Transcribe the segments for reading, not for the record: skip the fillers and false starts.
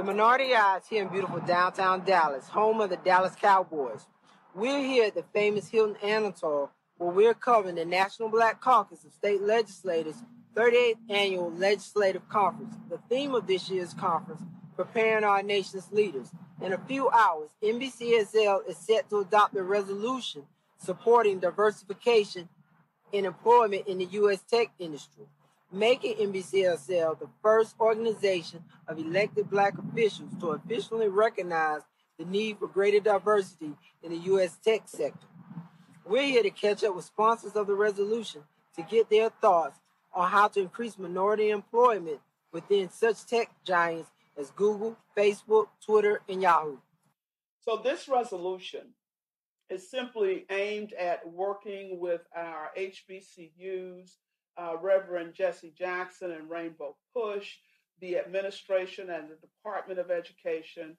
Minority Eyes here in beautiful downtown Dallas, home of the Dallas Cowboys. We're here at the famous Hilton Anatole, where we're covering the National Black Caucus of State Legislators' 38th Annual Legislative Conference. The theme of this year's conference, Preparing Our Nation's Leaders. In a few hours, NBCSL is set to adopt a resolution supporting diversification in employment in the U.S. tech industry, making NBCSL the first organization of elected black officials to officially recognize the need for greater diversity in the U.S. tech sector. We're here to catch up with sponsors of the resolution to get their thoughts on how to increase minority employment within such tech giants as Google, Facebook, Twitter, and Yahoo. So this resolution is simply aimed at working with our HBCUs, Reverend Jesse Jackson and Rainbow Push, the administration and the Department of Education,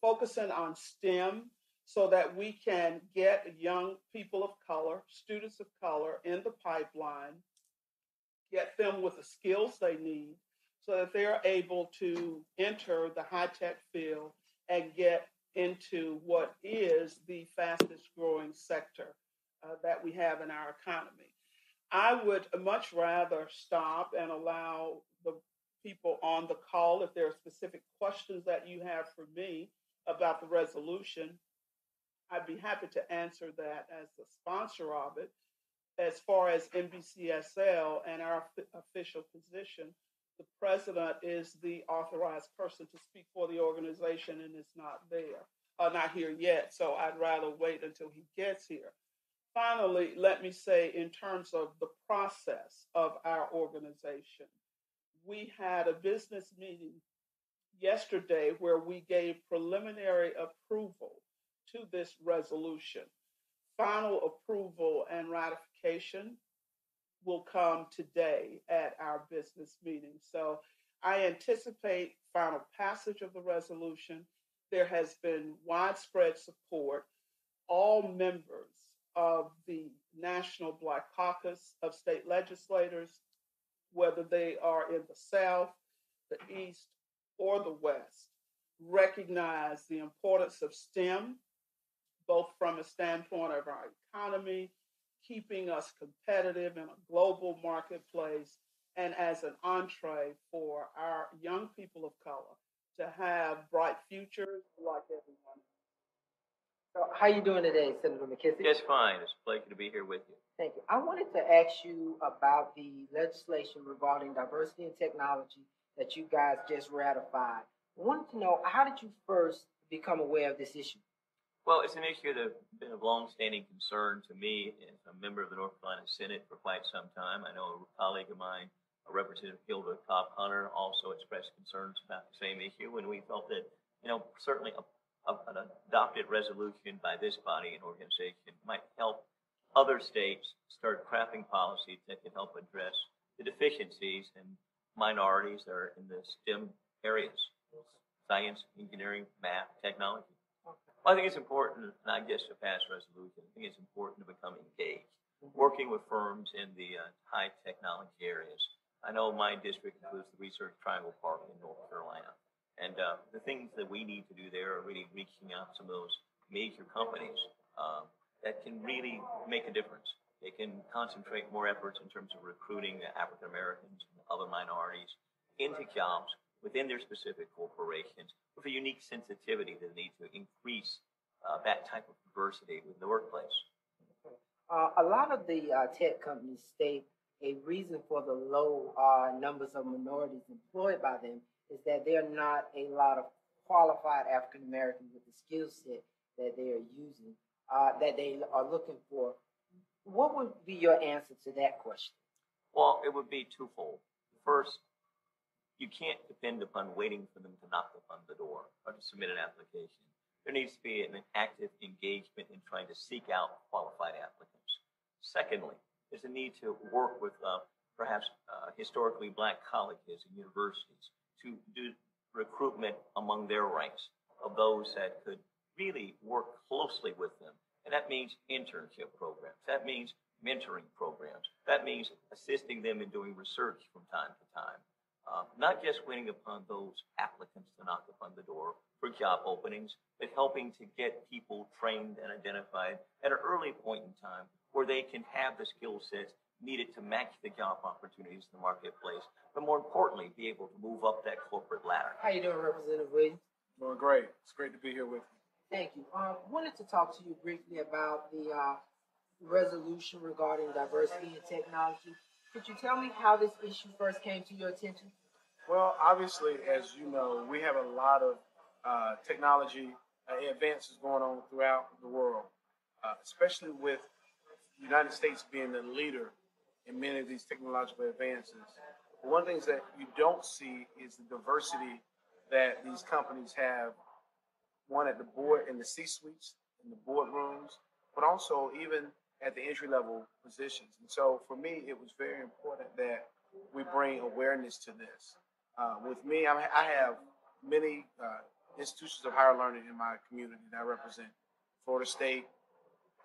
focusing on STEM so that we can get young people of color, students of color in the pipeline, get them with the skills they need so that they're able to enter the high-tech field and get into what is the fastest growing sector that we have in our economy. I would much rather stop and allow the people on the call, if there are specific questions that you have for me about the resolution, I'd be happy to answer that as the sponsor of it. As far as NBCSL and our official position, the president is the authorized person to speak for the organization and is not here yet. So I'd rather wait until he gets here. Finally, let me say in terms of the process of our organization, we had a business meeting yesterday where we gave preliminary approval to this resolution. Final approval and ratification will come today at our business meeting. So I anticipate final passage of the resolution. There has been widespread support. All members of the National Black Caucus of State Legislators, whether they are in the South, the East, or the West, recognize the importance of STEM, both from a standpoint of our economy, keeping us competitive in a global marketplace, and as an entree for our young people of color to have bright futures like everyone. So how you doing today, Senator McKissick? Just fine. It's a pleasure to be here with you. Thank you. I wanted to ask you about the legislation regarding diversity and technology that you guys just ratified. I wanted to know, how did you first become aware of this issue? Well, it's an issue that's been of long-standing concern to me as a member of the North Carolina Senate for quite some time. I know a colleague of mine, Representative Hilda Cobb Hunter, also expressed concerns about the same issue, and we felt that, certainly an adopted resolution by this body and organization might help other states start crafting policies that can help address the deficiencies and minorities that are in the STEM areas: science, engineering, math, technology. I think it's important, not just to pass a resolution. I think it's important to become engaged, working with firms in the high technology areas. I know my district includes the Research Triangle Park in North Carolina. And the things that we need to do there are really reaching out to those major companies that can really make a difference. They can concentrate more efforts in terms of recruiting African Americans and other minorities into jobs within their specific corporations with a unique sensitivity that they need to increase that type of diversity within the workplace. A lot of the tech companies state a reason for the low numbers of minorities employed by them is that there are not a lot of qualified African Americans with the skill set that they are using, that they are looking for. What would be your answer to that question? Well, it would be twofold. First, you can't depend upon waiting for them to knock upon the door or to submit an application. There needs to be an active engagement in trying to seek out qualified applicants. Secondly, there's a need to work with perhaps historically black colleges and universities to do recruitment among their ranks of those that could really work closely with them. And that means internship programs. That means mentoring programs. That means assisting them in doing research from time to time. Not just waiting upon those applicants to knock upon the door for job openings, but helping to get people trained and identified at an early point in time where they can have the skill sets needed to match the job opportunities in the marketplace, but more importantly, be able to move up that corporate ladder. How you doing, Representative Williams? Doing great. It's great to be here with you. Thank you. Wanted to talk to you briefly about the resolution regarding diversity in technology. Could you tell me how this issue first came to your attention? Well, obviously, as you know, we have a lot of technology advances going on throughout the world, especially with the United States being the leader in many of these technological advances. One of the things that you don't see is the diversity that these companies have, one at the board, in the C-suites, in the boardrooms, but also even at the entry-level positions. And so for me, it was very important that we bring awareness to this. With me, I have many institutions of higher learning in my community that I represent: Florida State,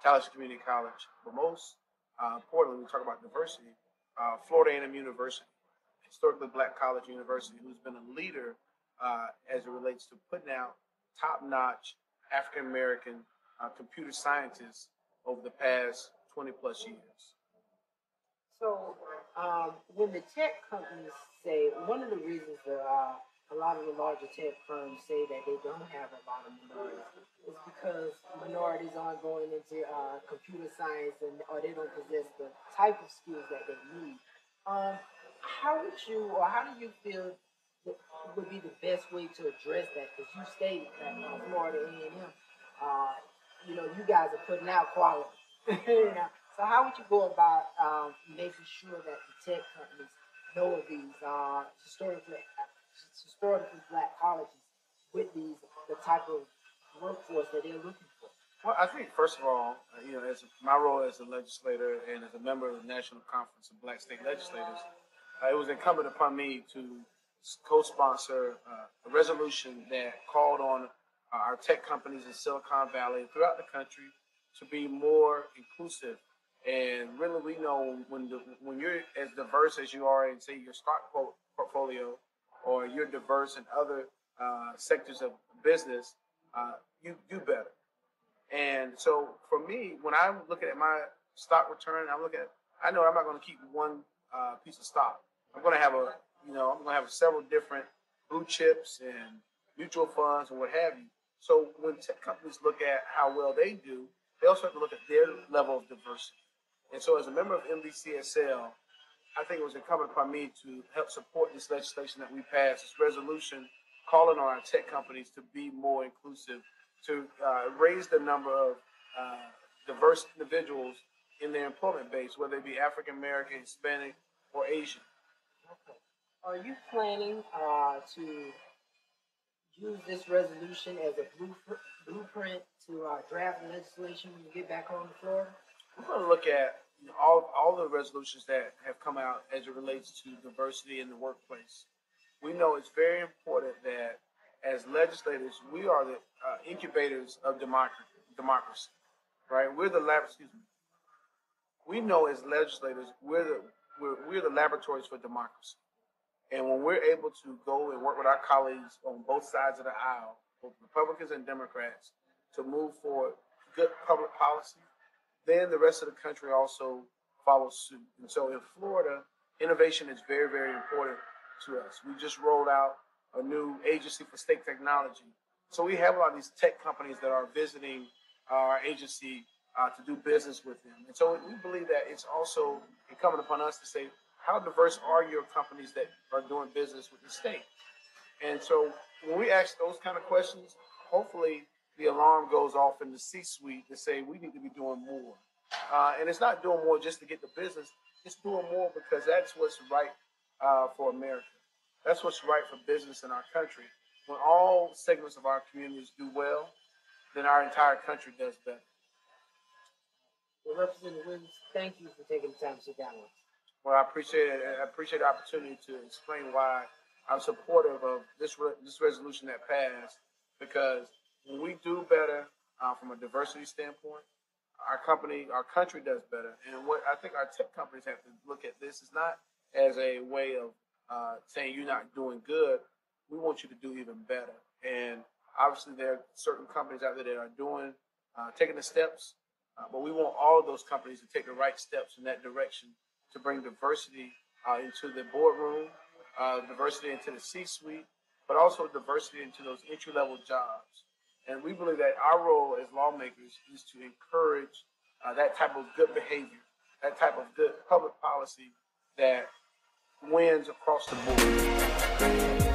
Tallahassee Community College, but most importantly, when we talk about diversity, Florida A&M University, historically black college university, who's been a leader as it relates to putting out top-notch African-American computer scientists over the past 20 plus years. So, when the tech companies say, one of the reasons that a lot of the larger tech firms say that they don't have a lot of minorities is because minorities aren't going into computer science or they don't possess the type of skills that they need. How would you, or how do you feel that would be the best way to address that? Because you stated that Florida A&M, you guys are putting out quality. So how would you go about making sure that the tech companies know of these historically black colleges with the type of workforce that they're looking for? Well, I think first of all, as my role as a legislator and as a member of the National Conference of Black State Legislators, it was incumbent upon me to co-sponsor a resolution that called on our tech companies in Silicon Valley and throughout the country to be more inclusive. And really, we know when you're as diverse as you are in, say, your stock portfolio, or you're diverse in other sectors of business, you do better. And so for me, when I'm looking at my stock return, I know I'm not going to keep one piece of stock. I'm going to have several different blue chips and mutual funds and what have you. So when tech companies look at how well they do, they also have to look at their level of diversity. And so as a member of NBCSL, I think it was incumbent upon me to help support this legislation that we passed, this resolution calling on our tech companies to be more inclusive, to raise the number of diverse individuals in their employment base, whether it be African American, Hispanic, or Asian. Okay. Are you planning to use this resolution as a blueprint to draft legislation when you get back home to Florida? We're going to look at all the resolutions that have come out as it relates to diversity in the workplace. We know it's very important that as legislators, we are the incubators of democracy, right? We know as legislators, we're the laboratories for democracy. And when we're able to go and work with our colleagues on both sides of the aisle, both Republicans and Democrats, to move forward good public policy, then the rest of the country also follows suit. And so in Florida, innovation is very, very important to us. We just rolled out a new agency for state technology. So we have a lot of these tech companies that are visiting our agency to do business with them. And so we believe that it's also incumbent upon us to say, how diverse are your companies that are doing business with the state? And so when we ask those kind of questions, hopefully the alarm goes off in the C-suite to say we need to be doing more. And it's not doing more just to get the business. It's doing more because that's what's right for America. That's what's right for business in our country. When all segments of our communities do well, then our entire country does better. Well, Representative Williams, thank you for taking the time to sit down with us. Well, I appreciate it. I appreciate the opportunity to explain why I'm supportive of this resolution that passed, because when we do better from a diversity standpoint, our country does better. And what I think our tech companies have to look at this is not as a way of saying you're not doing good. We want want you to do even better. And obviously, there are certain companies out there that are taking the steps, but we want all of those companies to take the right steps in that direction to bring diversity into the boardroom, diversity into the C-suite, but also diversity into those entry-level jobs. And we believe that our role as lawmakers is to encourage that type of good behavior, that type of good public policy that wins across the board.